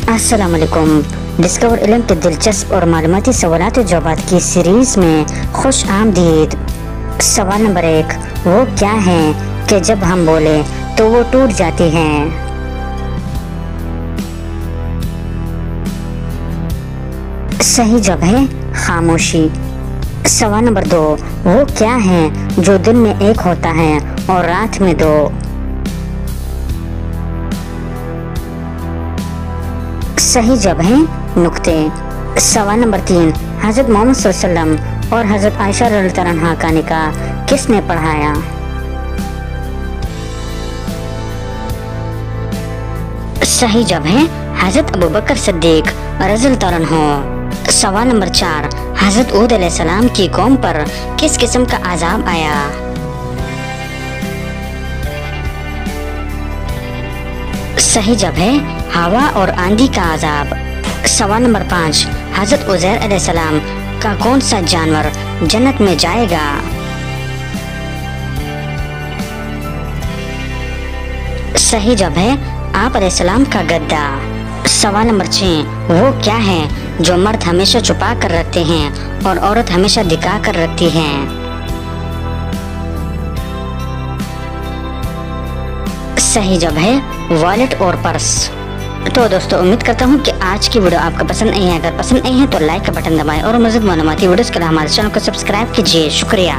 अस्सलाम वालेकुम। डिस्कवर इल्म के दिलचस्प और मालूमाती सवालात और जवाबात की सीरीज़ में खुश आमदीद। सवाल नंबर 1, वो क्या हैं कि जब हम बोले तो वो टूट जाती हैं? सही जवाब है खामोशी। सवाल नंबर 2, वो क्या हैं जो दिन में एक होता है और रात में दो? सही जवाब है नुक्ते। सवाल नंबर 3, हज़रत मोहम्मद सल्लल्लाहु अलैहि वसल्लम और हज़रत आयशा रज़ियल्लाहु अन्हा का निकाह किसने पढ़ाया? सही जवाब है हज़रत अबू बकर सिद्दीक रज़ियल्लाहु अन्हु। सवाल नंबर 4, हज़रत हूद अलैहिस्सलाम की कौम पर किस किस्म का अज़ाब आया? सही जवाब है हवा और आंधी का अज़ाब। सवाल नंबर 5, हज़रत उज़ैर अलैहिस्सलाम का कौन सा जानवर जन्नत में जाएगा? सही जवाब है आप अलैहिस्सलाम का गद्दा। सवाल नंबर 6, वो क्या है जो मर्द हमेशा छुपा कर रखते हैं और औरत हमेशा दिखा कर रखती है? सही जवाब है वॉलेट और पर्स। तो दोस्तों, उम्मीद करता हूँ कि आज की वीडियो आपको पसंद आई है। अगर पसंद आई है तो लाइक का बटन दबाएं और मज़ीद मालूमाती वीडियोस के लिए हमारे चैनल को सब्सक्राइब कीजिए। शुक्रिया।